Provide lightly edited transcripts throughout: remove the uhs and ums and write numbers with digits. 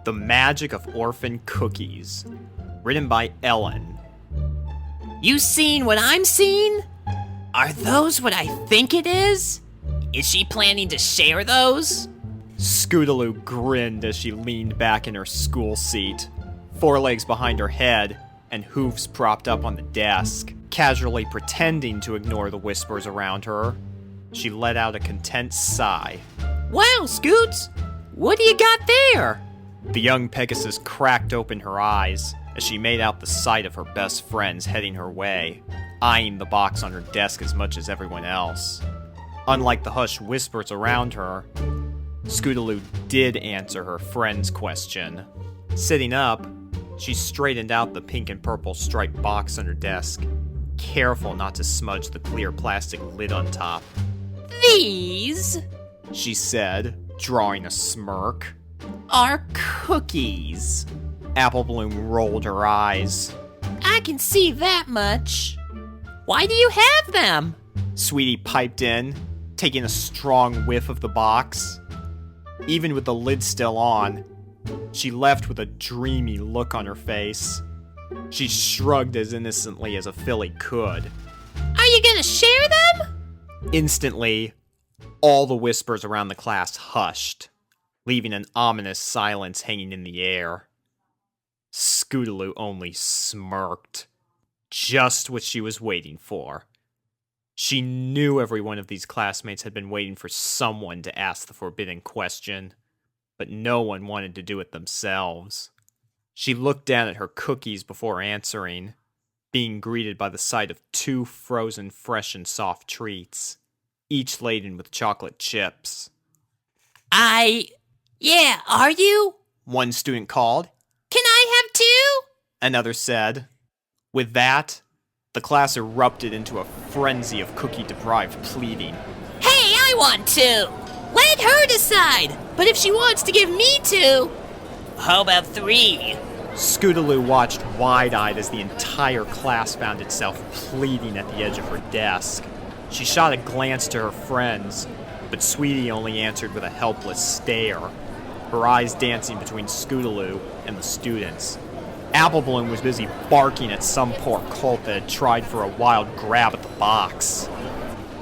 The Magic of Orphan Cookies. Written by Ellen. You seen what I'm seeing? Are those what I think it is? Is she planning to share those? Scootaloo grinned as she leaned back in her school seat, forelegs behind her head and hoofs propped up on the desk, casually pretending to ignore the whispers around her. She let out a content sigh. Wow, Scoots! What do you got there? The young Pegasus cracked open her eyes as she made out the sight of her best friends heading her way, eyeing the box on her desk as much as everyone else. Unlike the hushed whispers around her, Scootaloo did answer her friend's question. Sitting up, she straightened out the pink and purple striped box on her desk, careful not to smudge the clear plastic lid on top. These, she said, drawing a smirk, are cookies. Apple Bloom rolled her eyes. I can see that much. Why do you have them? Sweetie piped in, taking a strong whiff of the box. Even with the lid still on, she left with a dreamy look on her face. She shrugged as innocently as a filly could. Are you gonna share them? Instantly, all the whispers around the class hushed, leaving an ominous silence hanging in the air. Scootaloo only smirked. Just what she was waiting for. She knew every one of these classmates had been waiting for someone to ask the forbidden question, but no one wanted to do it themselves. She looked down at her cookies before answering, being greeted by the sight of 2 frozen fresh and soft treats, each laden with chocolate chips. Yeah, are you? One student called. Can I have 2? Another said. With that, the class erupted into a frenzy of cookie-deprived pleading. Hey, I want 2! Let her decide! But if she wants to give me 2... How about 3? Scootaloo watched wide-eyed as the entire class found itself pleading at the edge of her desk. She shot a glance to her friends, but Sweetie only answered with a helpless stare, her eyes dancing between Scootaloo and the students. Apple Bloom was busy barking at some poor colt that had tried for a wild grab at the box.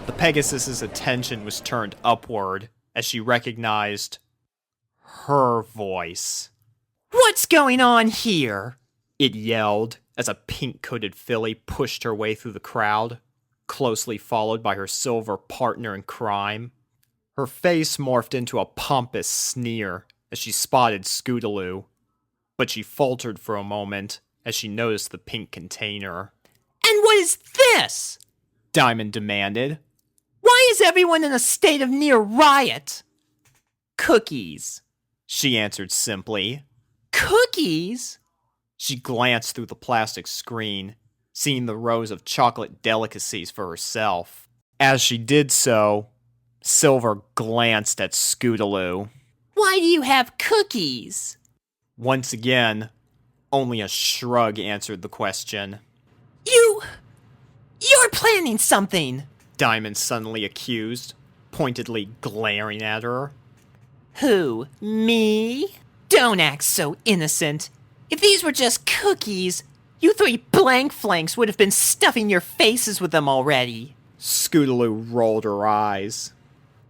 The Pegasus's attention was turned upward as she recognized her voice. What's going on here? It yelled as a pink-coated filly pushed her way through the crowd, closely followed by her silver partner in crime. Her face morphed into a pompous sneer as she spotted Scootaloo, but she faltered for a moment as she noticed the pink container. And what is this? Diamond demanded. Why is everyone in a state of near riot? Cookies, she answered simply. Cookies? She glanced through the plastic screen, seeing the rows of chocolate delicacies for herself. As she did so, Silver glanced at Scootaloo. Why do you have cookies? Once again, only a shrug answered the question. You're planning something! Diamond suddenly accused, pointedly glaring at her. Who, me? Don't act so innocent. If these were just cookies, you 3 blank flanks would have been stuffing your faces with them already. Scootaloo rolled her eyes.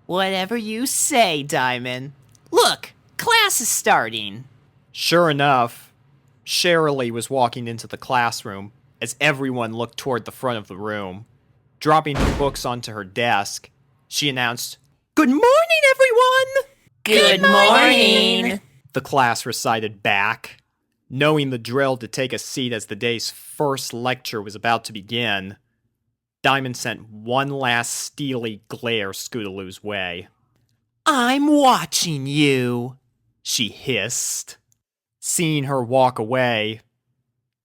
Whatever you say, Diamond. Look, class is starting. Sure enough, Shirley was walking into the classroom as everyone looked toward the front of the room. Dropping her books onto her desk, she announced, "Good morning, everyone!" Good morning! The class recited back. Knowing the drill to take a seat as the day's first lecture was about to begin, Diamond sent one last steely glare Scootaloo's way. I'm watching you, she hissed. Seeing her walk away,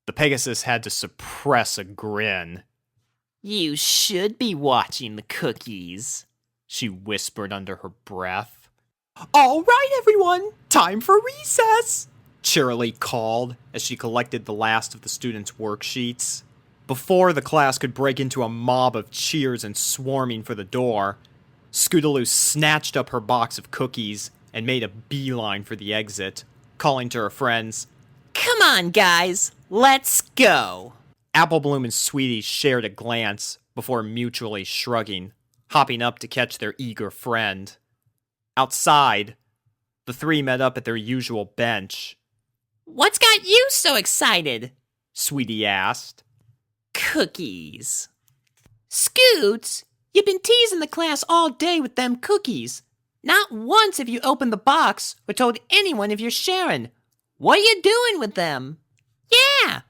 the Pegasus had to suppress a grin. You should be watching the cookies, she whispered under her breath. All right, everyone, time for recess, Cheerily called as she collected the last of the students' worksheets. Before the class could break into a mob of cheers and swarming for the door, Scootaloo snatched up her box of cookies and made a beeline for the exit, calling to her friends. Come on, guys, let's go. Applebloom and Sweetie shared a glance before mutually shrugging, hopping up to catch their eager friend. Outside, the three met up at their usual bench. What's got you so excited? Sweetie asked. Cookies. Scoots, you've been teasing the class all day with them cookies. Not once have you opened the box or told anyone if you're sharing. What are you doing with them? Yeah,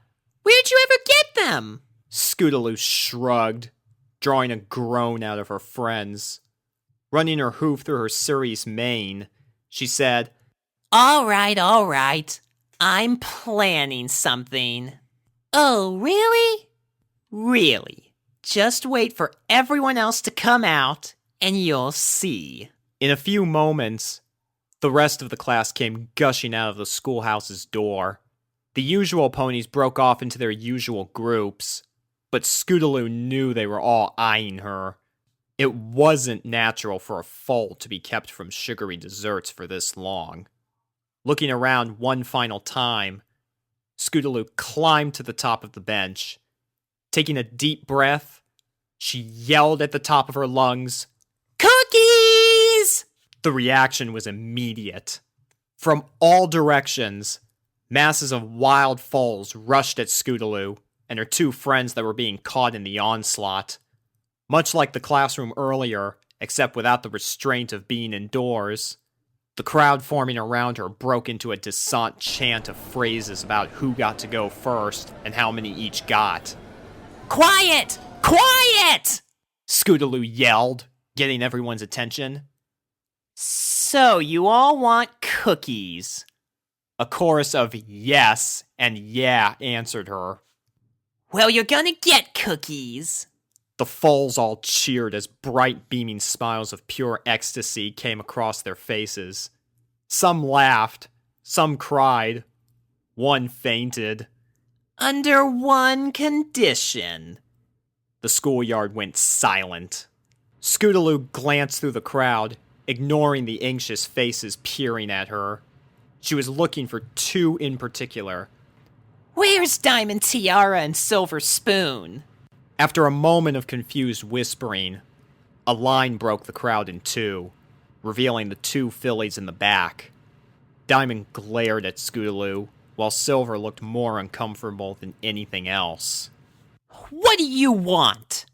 where'd you ever get them? Scootaloo shrugged, drawing a groan out of her friends. Running her hoof through her cerise mane, she said, All right. I'm planning something. Oh, really? Really. Just wait for everyone else to come out, and you'll see. In a few moments, the rest of the class came gushing out of the schoolhouse's door. The usual ponies broke off into their usual groups, but Scootaloo knew they were all eyeing her. It wasn't natural for a foal to be kept from sugary desserts for this long. Looking around one final time, Scootaloo climbed to the top of the bench. Taking a deep breath, she yelled at the top of her lungs, Cookies! The reaction was immediate. From all directions, masses of wild foals rushed at Scootaloo and her two friends that were being caught in the onslaught. Much like the classroom earlier, except without the restraint of being indoors, the crowd forming around her broke into a dissonant chant of phrases about who got to go first and how many each got. Quiet! Quiet! Scootaloo yelled, getting everyone's attention. So you all want cookies? A chorus of yes and yeah answered her. Well, you're gonna get cookies. The foals all cheered as bright beaming smiles of pure ecstasy came across their faces. Some laughed, some cried, one fainted. Under one condition. The schoolyard went silent. Scootaloo glanced through the crowd, ignoring the anxious faces peering at her. She was looking for two in particular. Where's Diamond Tiara and Silver Spoon? After a moment of confused whispering, a line broke the crowd in two, revealing the two fillies in the back. Diamond glared at Scootaloo, while Silver looked more uncomfortable than anything else. What do you want?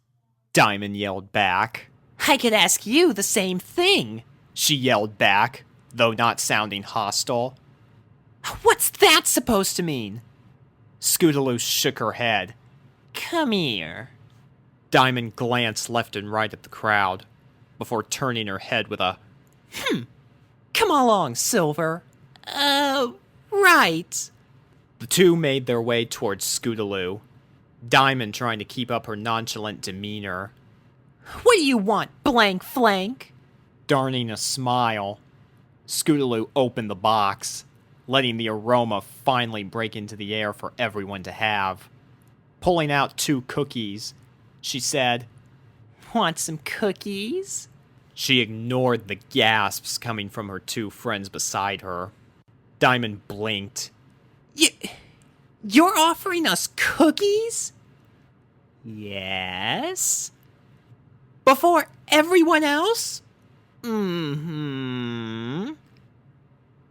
Diamond yelled back. I could ask you the same thing. She yelled back, though not sounding hostile. What's that supposed to mean? Scootaloo shook her head. Come here. Diamond glanced left and right at the crowd, before turning her head with a, Come along, Silver. Right. The two made their way towards Scootaloo, Diamond trying to keep up her nonchalant demeanor. What do you want, blank flank? Darning a smile, Scootaloo opened the box, letting the aroma finally break into the air for everyone to have. Pulling out two cookies, she said, Want some cookies? She ignored the gasps coming from her two friends beside her. Diamond blinked. You're offering us cookies? Yes? Before everyone else?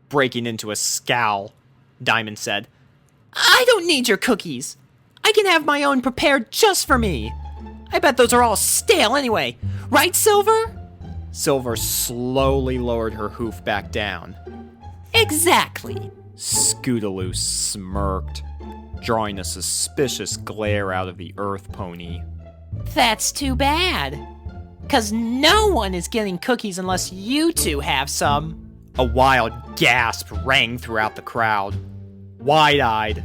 Breaking into a scowl, Diamond said, I don't need your cookies. I can have my own prepared just for me. I bet those are all stale anyway. Right, Silver? Silver slowly lowered her hoof back down. Exactly. Scootaloo smirked, drawing a suspicious glare out of the earth pony. That's too bad. 'Cause no one is getting cookies unless you two have some. A wild gasp rang throughout the crowd. Wide-eyed,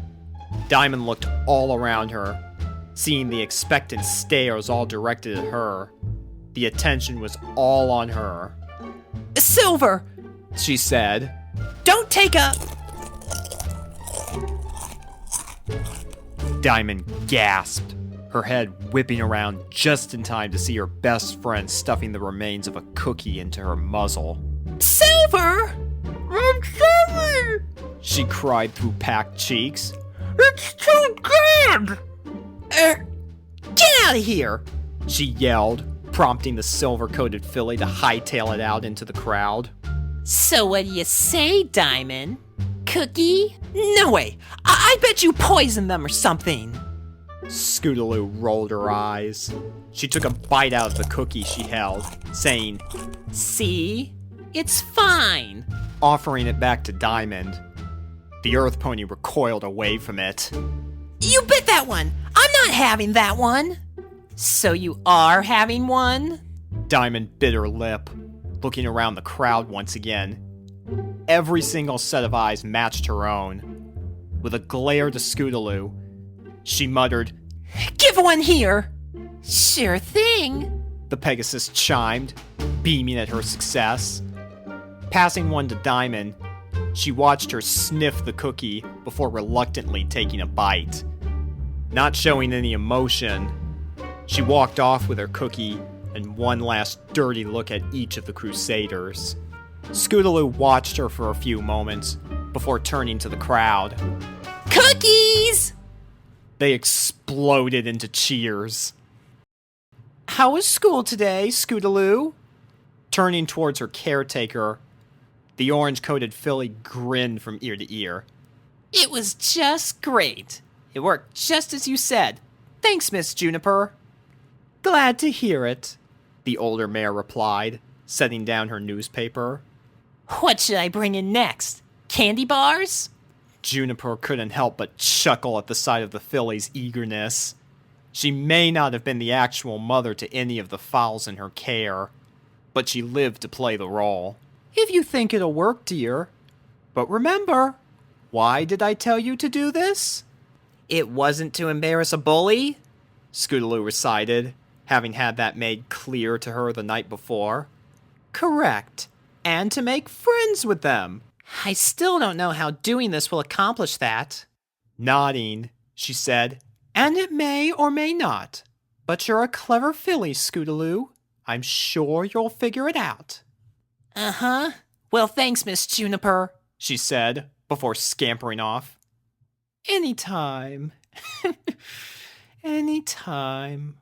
Diamond looked all around her, seeing the expectant stares all directed at her. The attention was all on her. Silver, she said. Don't take a... Diamond gasped, her head whipping around just in time to see her best friend stuffing the remains of a cookie into her muzzle. Silver! I'm sorry! she cried through packed cheeks. It's too good! Get out of here! She yelled, prompting the silver-coated filly to hightail it out into the crowd. So what do you say, Diamond? Cookie? No way! I bet you poisoned them or something. Scootaloo rolled her eyes. She took a bite out of the cookie she held, saying, See? It's fine. Offering it back to Diamond. The Earth Pony recoiled away from it. You bit that one! I'm not having that one! So you are having one? Diamond bit her lip, looking around the crowd once again. Every single set of eyes matched her own. With a glare to Scootaloo, she muttered, Give one here! Sure thing. The Pegasus chimed, beaming at her success. Passing one to Diamond, she watched her sniff the cookie before reluctantly taking a bite. Not showing any emotion, she walked off with her cookie and one last dirty look at each of the Crusaders. Scootaloo watched her for a few moments before turning to the crowd. Cookies! They exploded into cheers. How was school today, Scootaloo? Turning towards her caretaker, the orange-coated filly grinned from ear to ear. It was just great. It worked just as you said. Thanks, Miss Juniper. Glad to hear it, the older mare replied, setting down her newspaper. What should I bring in next? Candy bars? Juniper couldn't help but chuckle at the sight of the filly's eagerness. She may not have been the actual mother to any of the fowls in her care, but she lived to play the role. If you think it'll work, dear. But remember, why did I tell you to do this? It wasn't to embarrass a bully, Scootaloo recited, having had that made clear to her the night before. Correct. And to make friends with them. I still don't know how doing this will accomplish that. Nodding, she said, And it may or may not. But you're a clever filly, Scootaloo. I'm sure you'll figure it out. Uh-huh. Well, thanks, Miss Juniper, she said, before scampering off. Anytime. Anytime.